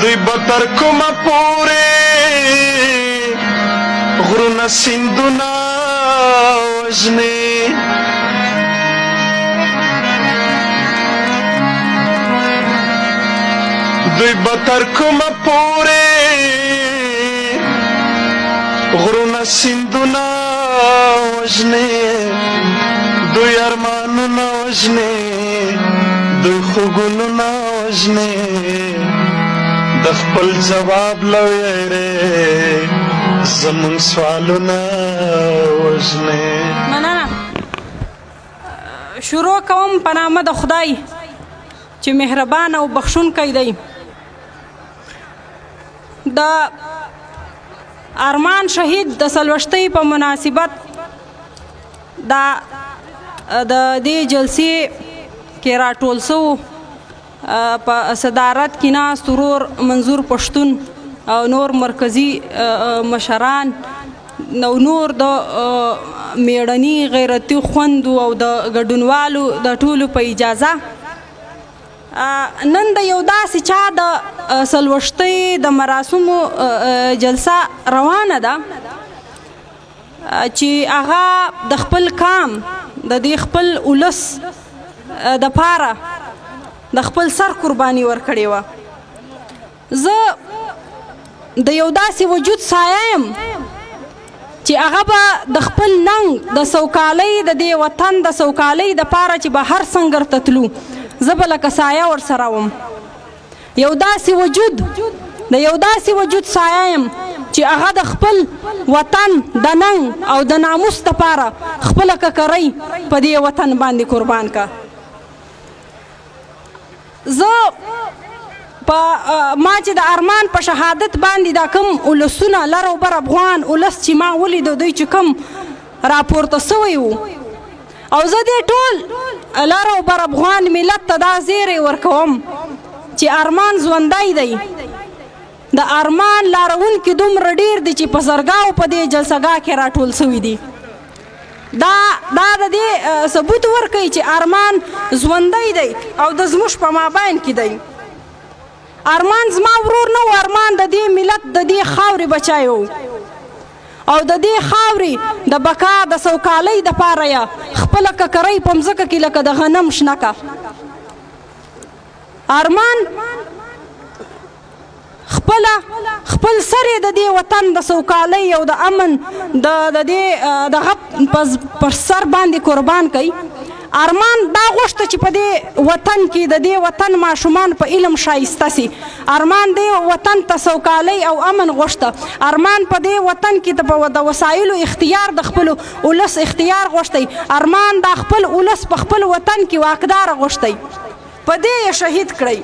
دوی به تر کومه پورې غرونه سیندونه وژنې دوی به تر کومه پورې غرونه سیندونه وژنې دوی ارمانونه وژنې دوی خوبونه وژنې د خپل جواب له ویرې زمونږ سوالونه وژنې. مننه. شروع کوم په نامه د خدای چې مهربان او بخښونکی دی. د ارمان شهید د څلوېښتۍ په مناسبت د دې جلسې کې راټول شوو په صدارت کې ناست ورور منظور پښتون او نور مرکزي مشران او نور د میړني غیرتي خویندو او د ګډونوالو د ټولو په اجازه نن د یو داسې چا د څلوېښتۍ د مراسمو جلسه روانه ده چې هغه د خپل کام د دې خپل ولس دپاره د خپل سر قرباني ورکړې وه. زه د یو داسې وجود سایه یم چې هغه به د خپل ننګ د سوکالۍ د دې وطن د سوکالۍ دپاره چې به هر سنګر ته تلو زه به لکه سایه ورسره وم. یو داسې وجود د یو داسې وجود سایه یم چې هغه د خپل وطن د ننګ او د ناموس دپاره خپله ککرۍ په دې وطن باندې قربان کا. زه ما چې د ارمان په شهادت باندې دا کوم ولسونه لر او بر افغان ولس چې ما ولیدو دوی چې کوم راپورته سوی وو او زه دې ټول لر او بر افغان ملت ته دا زیری ورکوم چې ارمان ژوندی دی. د ارمان لاروونکي دومره ډېر دي چې په زرګاو په دې جلسهګاه کې راټول سوي دي. دا د دې ثبوت ورکوي چې ارمان ژوندی دی او د زموږ په مابین کې دی. ارمان زما ورور نه و، ارمان د دې ملت د دې خاورې بچی و او د دې خاورې د بقا د سوکالۍ دپاره یې خپله ککرۍ په مځکه کې لکه د غنم شنه که. ارمان خپل سر یې د دې وطن د سوکالۍ او د امن د دې دغه پر سر باندې قربان کوي. ارمان دا غوښته چې په دې وطن کې د دې وطن ماشومان په علم شایسته سي. ارمان دې وطن ته سوکالۍ او امن غوښته. ارمان په دې وطن کې د وسایلو اختیار د خپلو ولس اختیار غوښتی. ارمان دا خپل ولس په خپل وطن کې واکدار غوښتی. په دې یې شهید کړی.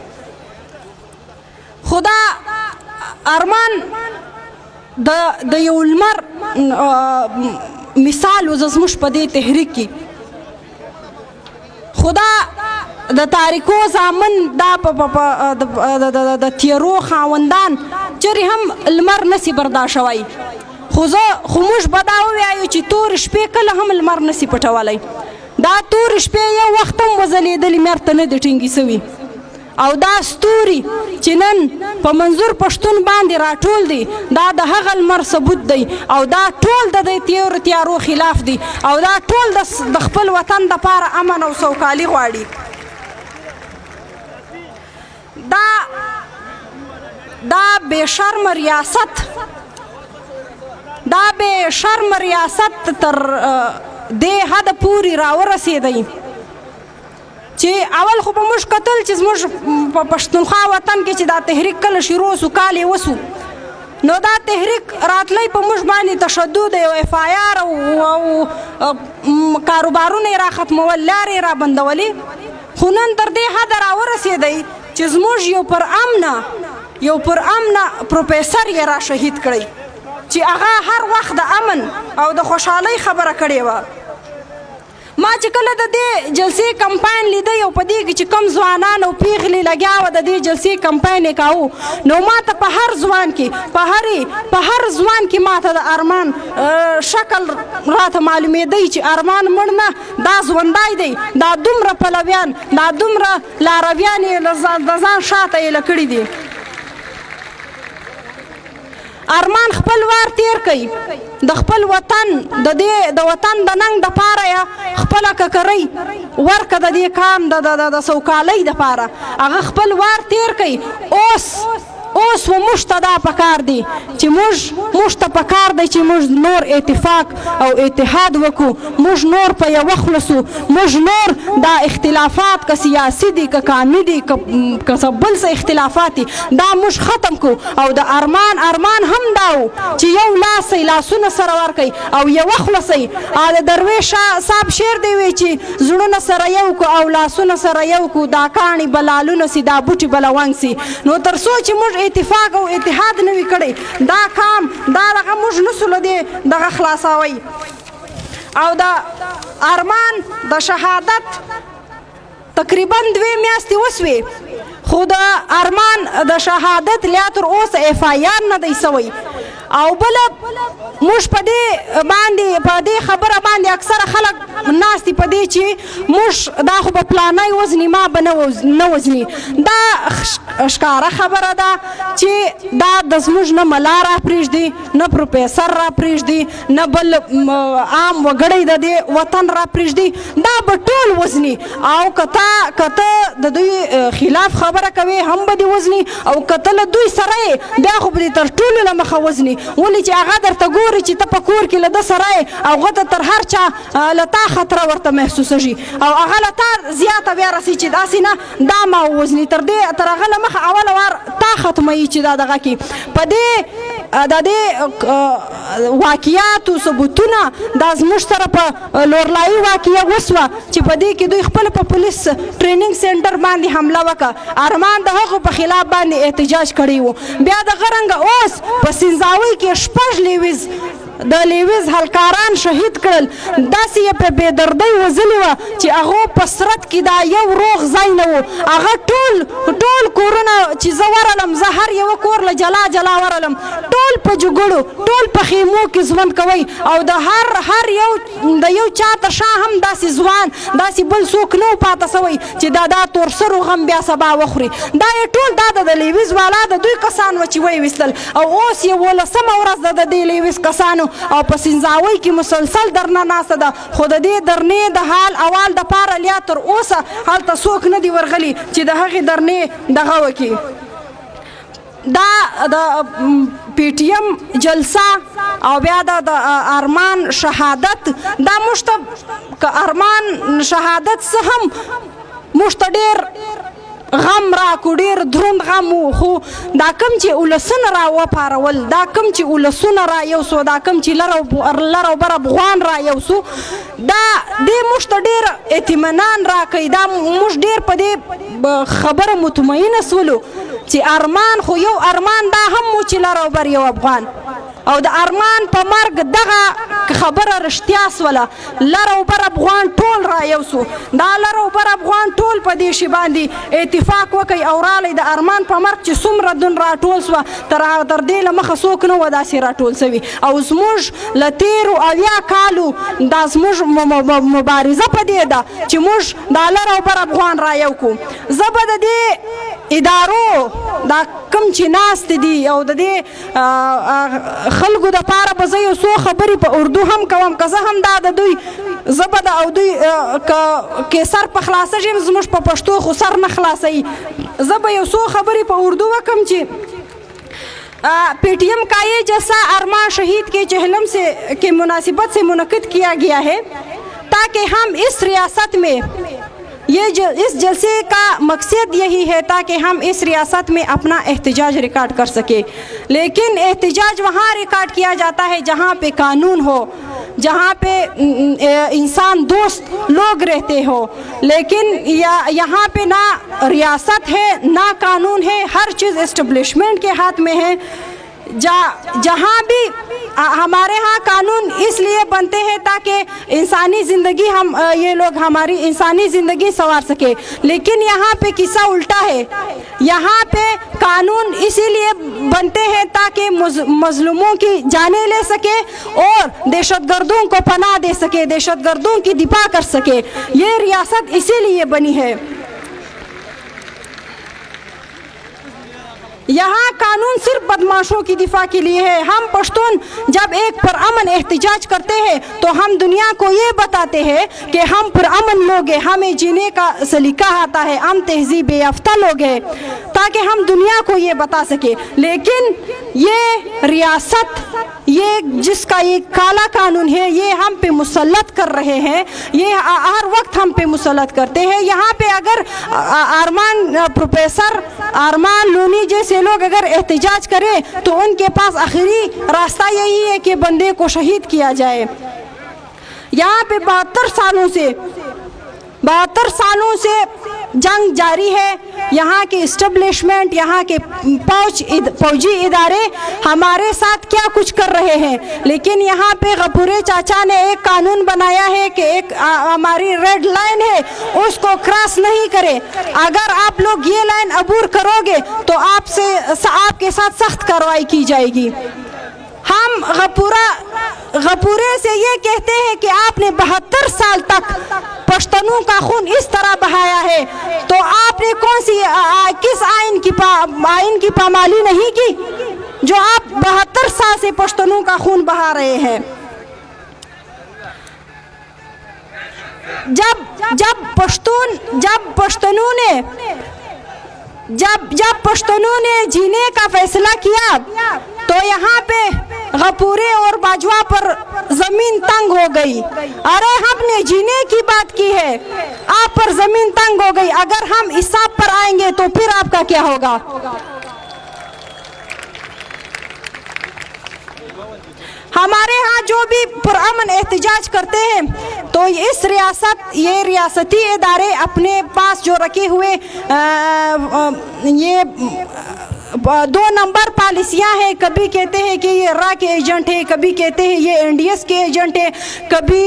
خدا ارمان د یو لمر مثال و زموږ په دې تحریک کې. خدا د تاریکو زامن دا د تیرو خاوندان چرې هم لمر نسی برداشوی. خو موږ به دا ووایو چې تورې شپې کله هم لمر نسی پټولی. دا تورې شپې یو وخت هم وځلېدلې مر ته نه دي ټینګې سوي او دا ستوري چې نن په منظور پښتون باندې راټول دي دا د هغه لمر ثبوت دی او دا ټول د دې تیارو خلاف دي او دا ټول د خپل وطن دپاره امن او سوکالي غواړي. دا بې شرمه ریاست تر دې حده پورې راورسېدی چې اول خو به موږ کتل چې زموږ په پښتونخوا وطن کې چې دا تحریک کله شروع سو کال یې وسو نو دا تحریک راتلی په موږ باندې تشدد او اف آی آر او کاروبارونه یې راختمول لارې یې رابندولې. خو نن تر دې حده راورسېدی چې زموږ یو پر امنه پروفیسر یې را شهید کړی چې هغه هر وخت د امن او د خوشحالۍ خبره کړې وه. ما چې کله د دې جلسې کمپاین لیده او په دې کې چې کم ځوانان او پیغلې لګیا وه د دې جلسې کمپاین یې کاوه نو ما ته په هر ځوان کې ما ته د ارمان شکل راته معلومېدی چې ارمان مړ نه دا ژوندی دی. دا دومره پلویان دا دومره لارویان یې د ځان شاته یې کړي دي. ارمان خپل وار تیر کوي د خپل وطن د وطن د ننګ د پاره یا خپل ککرۍ ورکه د دې کام د سوکالۍ د پاره هغه خپل وار تیر کوي. اوس و موږ ته دا پکار دی چې موږ ته پکار دی چې موږ نور اتفاق او اتحاد وکړو، موږ نور په یوه خوله سو، موږ نور دا اختلافات که سیاسي دي که قامي دي که بل څه اختلافات دي دا موږ ختم کړو. او د ارمان هم دا و چې یو لاس لاسونه سره ورکوي او یوه خوله سي. د درویش صاحب شعر دی وی چې زړونه سره یو کړو او لاسونه سره یو کړو، دا کاڼي بلالونه سي دا بوټي بلونګ سي. نو تر څو چې موږ اتفاق او اتحاد نه وي کړی دا کام دا دغه موږ نسو له دې دغه خلاصوي. او د ارمان د شهادت تقریبا 2 میاشتې وسوې، خو د ارمان د شهادت لا تر اوسه FIR نه دی سوی. او بل موږ په دې خبره باندې اکثره خلک ناستي په دې چې موږ دا خو په پلانۍ وزني ما به نه وزني. دا ښکاره خبره ده چې دا د زموږ نه ملا را پرېږدي نه پروفیسر را پرېږدي نه بل عام وګړی د دې وطن را پرېږدي، دا به ټول وزني. او که ته د دوی خلاف خبره کوي هم به دې وزني او که ته له دوی سره بیا خو به دې تر ټولو له مخه وزني. ولې چې هغه درته ګوري چې ته په کور کې له ده سره یې او هغه ته تر هر چا له تا خطره ورته محسوسېږي او هغه له تا زیاته بیا رسي چې داسې نه دا ما ووزني تر هغه له مخه اوله وار تا ختموي چې دا دغه کې په دې واقعیاتو ثبوتونه دا زموږ سره په لورلایي واقعه وسوه چې په دې کې دوی خپل په پولیس ټریننګ سنټر باندې حمله وکړه. ارمان د هغو په خلاف باندې احتجاج کړی و. بیا دغه رنګه اوس په سنځاوۍ کې 6 د لیویز هلکاران شهید کړل. داسې یې په بېدردۍ وژلې وه چې هغو په سرت کې دا یو روغ ځای نه و. هغه ټول کورونه چې زه ورغلم، زه هر یوه کور له جلا ورغلم، ټول په جګړو ټول په خیمو کې ژوند کوي او د هر یو چا تر شا هم داسې ځوان داسې بل څوک نه و پاته سوی چې دا تورسرو غم بیا سبا وخوري. دا یې ټول دا د لیویز والا د دوی کسان و چې ویې او اوس یې 18مه ورځ ده د دې لیویز کسانو او په سنځاوۍ کې مسلسل درنه ناسته ده. خو د دې درنې د حال اول د پاره لیا تر اوسه هلته څوک نه دي ورغلي چې د هغې درنې دغه وکړي. دا د PTM جلسه او بیا د ارمان شهادت دا موږ ته که ارمان شهادت څه هم موږ ته ډېر غم راکو، ډېر دروند غم و، خو دا کم چې ولسونه را وپارول، دا کم چې ولسونه را یو سو، دا کم چې لر او بر افغان را یو سو، دا دې موږ ته ډېر اطمینان راکوي. دا موږ ډېر په دې خبره مطمئنه سولو چې ارمان خو یو ارمان دا هم و چې لر او بر یو افغان. او د ارمان په مرګ دغه خبره رښتیا سوله، لر او بر افغان ټول را یو سو. دا لر او بر افغان ټول په دې شي باندې اتفاق وکړي او رالی د ارمان په مرګ چې څومره دون راټول سوه تر دې له مخه څوک نه وه داسې راټول سوي. او زموږ له تېرو 80 کالو دا زموږ مبارزه په دې ده چې موږ دا لر او بر افغان را یو کړو. زه به د دې ادارو دا کم چې ناست دي او د دې خلکو د پاره به زه یو څو خبرې په اردو هم کوم، که زه هم دا د دوی زه به د او دوی که سر په خلاصه شم زموږ په پښتو خو سر نه خلاصوي، زه به یو څو خبرې په اردو وکم چې PTM کا یہ جلسہ ارمان شہید کے چہلم سے کے مناسبت سے منعقد کیا گیا ہے تاکہ ہم اس ریاست میں اس جلسے کا مقصد یہی ہے تاکہ ہم اس ریاست میں اپنا احتجاج ریکارڈ کر سکیں. لیکن احتجاج وہاں ریکارڈ کیا جاتا ہے جہاں پہ قانون ہو، جہاں پہ انسان دوست لوگ رہتے ہو. لیکن یہاں پہ نہ ریاست ہے نہ قانون ہے، ہر چیز اسٹیبلشمنٹ کے ہاتھ میں ہے. جہاں بھی ہمارے ہاں قانون اس لیے بنتے ہیں تاکہ انسانی زندگی یہ لوگ ہماری انسانی زندگی سنوار سکے. لیکن یہاں پہ قصہ الٹا ہے، یہاں پہ قانون اسی لیے بنتے ہیں تاکہ مظلوموں کی جانیں لے سکے اور دہشت گردوں کو پناہ دے سکے، دہشت گردوں کی دفاع کر سکے. یہ ریاست اسی لیے بنی ہے. यहाँ कानून सिर्फ बदमाशों की दिफा के लिए है। हम पश्तून जब एक पुरअमन एहतजाज करते हैं तो हम दुनिया को ये बताते हैं कि हम पुरअमन लोग हैं, हमें जीने का सलीका आता है, हम तहजीब याफ्ता लोग हैं, ताकि हम दुनिया को ये बता सके। लेकिन ये रियासत, ये जिसका ये काला कानून है, ये हम पे मुसल्लत कर रहे हैं, ये हर वक्त हम पे मुसल्लत करते हैं। यहाँ पे अगर प्रोफेसर अरमान लोनी जैसे लोग अगर एहतजाज करें तो उनके पास आखिरी रास्ता यही है कि बंदे को शहीद किया जाए। यहाँ पे 72 सालों से जंग जारी है। यहाँ के इस्टेब्लिशमेंट, यहाँ के फौजी इदारे हमारे साथ क्या कुछ कर रहे हैं, लेकिन यहाँ पे गफूरे चाचा ने एक कानून बनाया है कि एक हमारी रेड लाइन है, उसको क्रॉस नहीं करे। अगर आप लोग ये लाइन अबूर करोगे तो आपके साथ सख्त कार्रवाई की जाएगी। हम गफूरे से ये कहते हैं कि आपने 72 साल तक पश्तूनों का खून इस तरह बहाया है, तो आपने किस आइन की पामाली नहीं की जो आप 72 साल से पश्तूनों का खून बहा रहे हैं। जब पश्तूनों ने जीने का फैसला किया तो यहाँ पे गफूरे और बाजवा पर जमीन तंग हो गई। अरे हमने जीने की बात की है, आप पर जमीन तंग हो गई। अगर हम हिसाब पर आएंगे तो फिर आपका क्या होगा? हमारे यहाँ जो भी पुरअमन एहतजाज करते हैं तो ये रियासती इदारे अपने पास जो रखे हुए ये 2 नंबर पॉलिसियाँ हैं, कभी कहते हैं कि ये रा के एजेंट है, कभी कहते हैं ये NDS के एजेंट है, कभी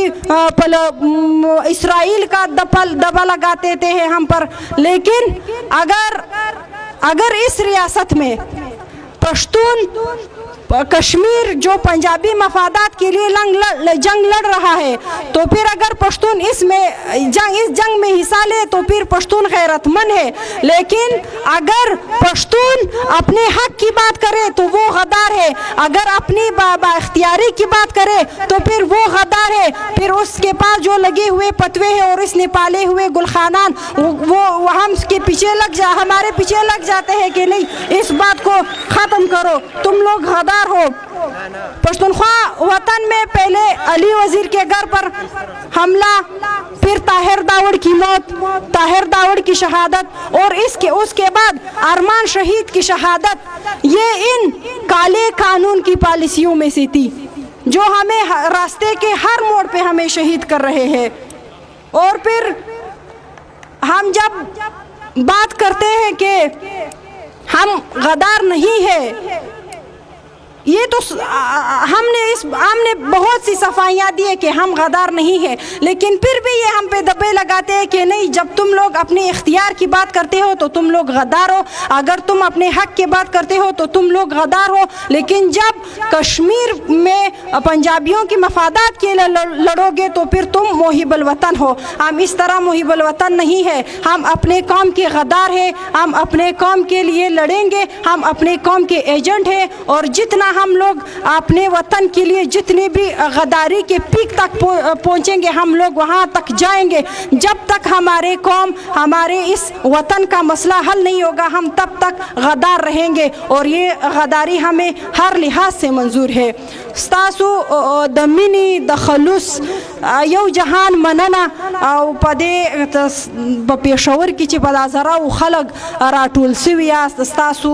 इसराइल का दबा लगाते हैं हम पर। लेकिन अगर इस रियासत में पश्तून कश्मीर जो पंजाबी मफादात के लिए जंग लड़ रहा है, तो फिर अगर पश्तून इस जंग में हिस्सा ले तो फिर पश्तून गैरतमंद है। लेकिन अगर पश्तून अपने हक की बात करे तो वो गद्दार है, अगर अपनी बाख्तियारी की बात करे तो फिर वो गद्दार है। फिर उसके पास जो लगे हुए पतवे हैं और इसने पाले हुए गुलखानान, वो हमारे पीछे लग जाते हैं कि नहीं, इस बात को ख़त्म करो, तुम लोग गद्दार हो। पश्तूनख्वा वतन में पहले अली वजीर के घर पर हमला, फिर ताहिर दावड़ की मौत, ताहिर दावड़ की शहादत और उसके बाद अरमान शहीद की शहादत, ये इन काले कानून की पॉलिसियों में से थी जो हमें रास्ते के हर मोड़ पे हमें शहीद कर रहे हैं। और फिर हम जब बात करते हैं कि हम गद्दार नहीं है, ये तो हमने बहुत सी सफाइयाँ दी है कि हम गद्दार नहीं है, लेकिन फिर भी ये हम पे दबे लगाते हैं कि नहीं, जब तुम लोग अपने इख्तियार की बात करते हो तो तुम लोग गद्दार हो, अगर तुम अपने हक की बात करते हो तो तुम लोग गद्दार हो। लेकिन जब कश्मीर में पंजाबियों की मफादात के लिए लड़ोगे तो फिर तुम मोहिबुल वतन हो। हम इस तरह मोहिबुल वतन नहीं है, हम अपने कौम के गद्दार हैं, हम अपने कौम के लिए लड़ेंगे, हम अपने कौम के एजेंट हैं। और जितना हम लोग अपने वतन के लिए जितने भी गद्दारी के पीक तक पहुंचेंगे, हम लोग वहां तक जाएंगे। जब तक हमारे इस वतन का मसला हल नहीं होगा, हम तब तक गद्दार रहेंगे और ये गद्दारी हमें हर लिहाज से मंजूर है। स्तासु दमिनी दखलुस यौ जहान मनना पदे पेशवर की ची पदा जरा खलग राटूल सिवियास स्तासु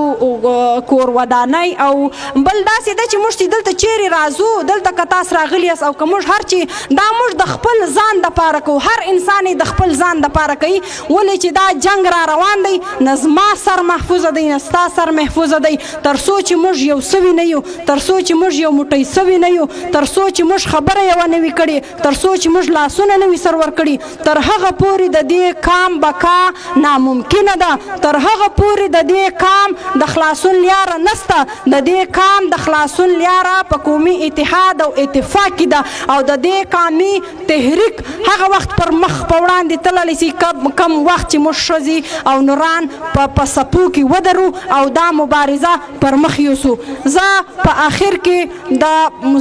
कोर वदानाई औ बलदा सीधा ची मुश दल त चेरी राजू दल त कतास रागलियस औ कमुश हर ची दा मुश द खपल जान द पार को हर इंसान द खपल जान द पार कई वले ची दा जंग را روان دی نظما سر محفوظ دی نستا سر محفوظ دی تر سوچ موږ یو سوي نه یو تر سوچ موږ یو موټی سوي نه یو تر سوچ موږ خبره یو نه وکړي تر څو چې موږ لاسونه نه وي سر ورکړي تر هغه پورې د دې کام بقا ناممکنه ده تر هغه پورې د دې کام د خلاصون لیاره نسته د دې کام د خلاصون لیاره په قومي اتحاد او اتفاق کې ده او د دې قامي تحریک هغه وخت پر مخ په وړاندې تللی سي کم وخت چې موږ ښځې او نوران په څپو کې ودرو او دا مبارزه پر مخ یوسو زه په آخر کې د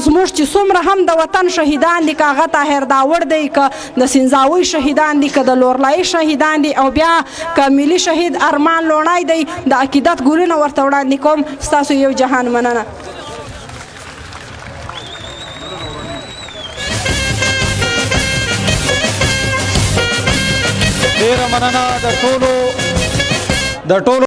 زموږ چې څومره هم د وطن شهیدان دي که هغه طاهر داور دی که د سنځاوۍ شهیدان دي که د لورلایي شهیدان دي او بیا که ملي شهید ارمان لوڼی دی د عقیدت ګلونه ورته وړاندې کوم ستاسو یو جهان مننه ډیره مننه د ټولو